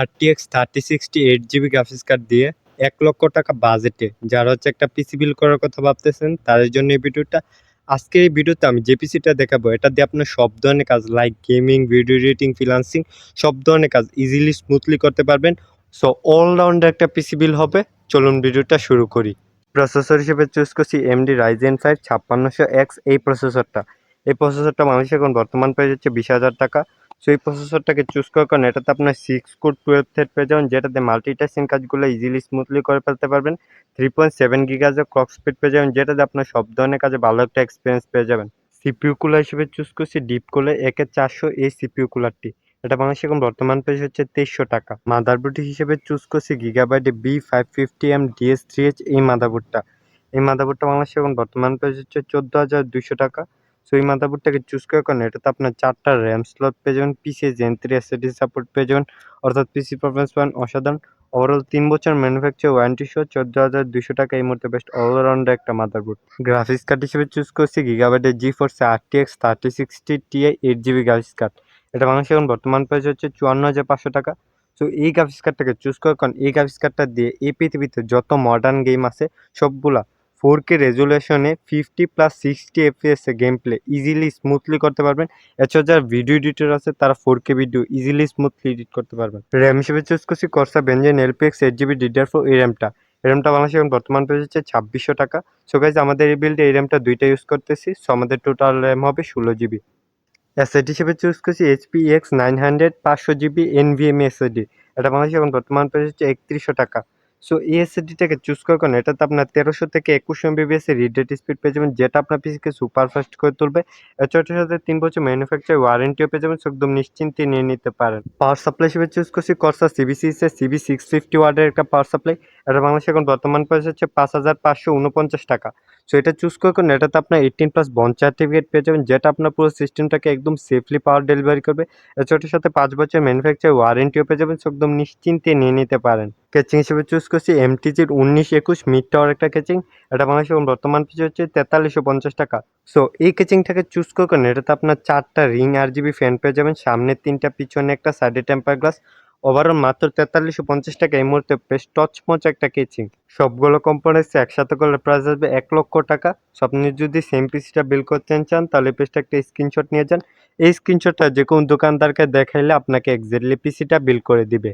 RTX 3060 8GB graphics card দিয়ে ১,০০,০০০ টাকা বাজেটে যারা একটা পিসি বিল্ড করার কথা ভাবতেছেন তাদের জন্য এই ভিডিওটা। আজকের এই ভিডিওতে আমি যে পিসিটা দেখাবো এটা দিয়ে আপনার সব ধরনের কাজ like gaming, video editing, freelancing সব ধরনের কাজ ইজিলি স্মুথলি করতে পারবেন। সো অলরাউন্ডার একটা পিসি বিল্ড হবে। চলুন ভিডিওটা শুরু করি। প্রসেসর হিসেবে চুজ করছি AMD Ryzen 5 5600X এই প্রসেসরটা। এই প্রসেসরটা মানুষ এখন বর্তমান প্রাইস হচ্ছে 20,000 টাকা। সো এই প্রসেসরটাকে চুজ করার কারণে এটাতে আপনার 6 কোর 12 থ্রেড পেয়ে যাবেন, যেটাতে মাল্টিটাস্কিং কাজগুলো ইজিলি স্মুথলি করে ফেলতে পারবেন। 3.7 গিগাহার্টজের ক্লক স্পিড পেয়ে যাবেন, যেটাতে আপনার সব ধরনের কাজে ভালো একটা এক্সপিরিয়েন্স পেয়ে যাবেন। সিপিইউ কুলার হিসেবে চুজ করছি ডিপ কুলার AK400 এই সিপিইউ কুলারটি। এটা বাংলাদেশে এখন বর্তমান প্রাইস হচ্ছে 2300 টাকা। মাদারবোর্ড হিসেবে চুজ করছি গিগাবাইট B550M DS3H এই মাদারবোর্ডটা। এই মাদারবোর্ডটা বাংলাদেশে এখন বর্তমান প্রাইস হচ্ছে 14,200 টাকা। সো এই মাদারবোর্ডটাকে চুজ করার কারণে এটাতে আপনার 4টা র্যাম স্লট পেয়ে যাবেন, পিসি জেন 3 এসএসডি সাপোর্ট পেয়ে যাবেন, অর্থাৎ পিসি পারফরম্যান্স পান অসাধারণ। ওভারঅল 3 বছর ম্যানুফ্যাকচার ওয়ারেন্টি সহ 14,200 টাকা এই মুহূর্তে বেস্ট অলরাউন্ডার একটা মাদারবোর্ড। গ্রাফিক্স কার্ড হিসেবে চুজ করছি গিগাবাইটের GeForce RTX 3060 Ti 8GB graphics card. এটা বাংলাদেশে এখন বর্তমান প্রাইস হচ্ছে 54,500 টাকা। সো এই গ্রাফিক্স কার্ডটাকে চুজ করার কারণ এই গ্রাফিক্স কার্ডটা দিয়ে এই পৃথিবীতে যত মডার্ন গেম আছে সবগুলা 4K রেজুলেশনে 50+60 FPS এ গেম প্লে ইজিলি স্মুথলি করতে পারবেন। এছাড়া যারা ভিডিও এডিটর আছে তারা 4K video easily smoothly edit করতে পারবেন। র্যাম হিসেবে চুজ করছি Corsair Vengeance LPX 8GB DDR4 এই র্যামটা। এই র্যামটা বাংলাদেশে এখন বর্তমান প্রাইস হচ্ছে 2600 টাকা। সো গাইজ আমাদের এই বিল্ডে এই র্যামটা দুইটা ইউজ করতেছি। সো আমাদের টোটাল র্যাম হবে 16GB। এসএসডি হিসেবে চুজ করছি HP X900 500GB NVMe SSD. এটা বাংলাদেশে এখন বর্তমান প্রাইস হচ্ছে 3100 টাকা। সো এই এসএসডিটাকে চুজ করার কারণে এটাতে আপনার 1300 থেকে 2100 MBps এর রিড রেট স্পিড পেয়ে যাবেন, যেটা আপনার পিসিকে সুপার ফাস্ট করে তুলবে। এছাড়ার সাথে 3 বছর ম্যানুফ্যাকচার ওয়ারেন্টিও পেয়ে যাবেন, সো একদম নিশ্চিন্তে নিয়ে নিতে পারেন। পাওয়ার সাপ্লাই হিসেবে চুজ করছি Corsair CBCS এর CB650 ওয়াটের একটা পাওয়ার সাপ্লাই। এটা বাংলাদেশে এখন বর্তমান প্রাইস হচ্ছে 5,549 টাকা। সো এটা চুজ করার কারণে এটাতে আপনার 18+ বন্ড সার্টিফিকেট পেয়ে যাবেন, যেটা আপনার পুরো সিস্টেমটাকে একদম সেফলি পাওয়ার ডেলিভারি করবে। এছাড়ার সাথে 5 বছর ম্যানুফ্যাকচার ওয়ারেন্টিও পেয়ে যাবেন, সো একদম নিশ্চিন্তে নিয়ে নিতে পারেন। কেচিং হিসেবে চুজ করছি MTGর 1921 মিড টাওয়ার একটা কেচিং। এটা বাংলাদেশে এখন বর্তমান পিস হচ্ছে 4350 টাকা। সো এই কেচিংটাকে চুজ করার কারণে এটাতে আপনার 4টা রিং RGB ফ্যান পেয়ে যাবেন, সামনে 3টা পিছনে একটা, সাইডে টেম্পার গ্লাস। ওভারঅল মাত্র 4350 টাকা এই মুহূর্তে বেশ টচমচ একটা কেচিং। সবগুলো কম্পোনেন্টস একসাথে করলে প্রাইস আসবে 1,00,000 টাকা। সো আপনি যদি সেম পিসিটা বিল্ড করতে চান তাহলে পেজটা একটা স্ক্রিনশট নিয়ে যান। এই স্ক্রিনশটটা যে কোনো দোকানদারকে দেখাইলে আপনাকে এক্স্যাক্টলি পিসিটা বিল্ড করে দিবে।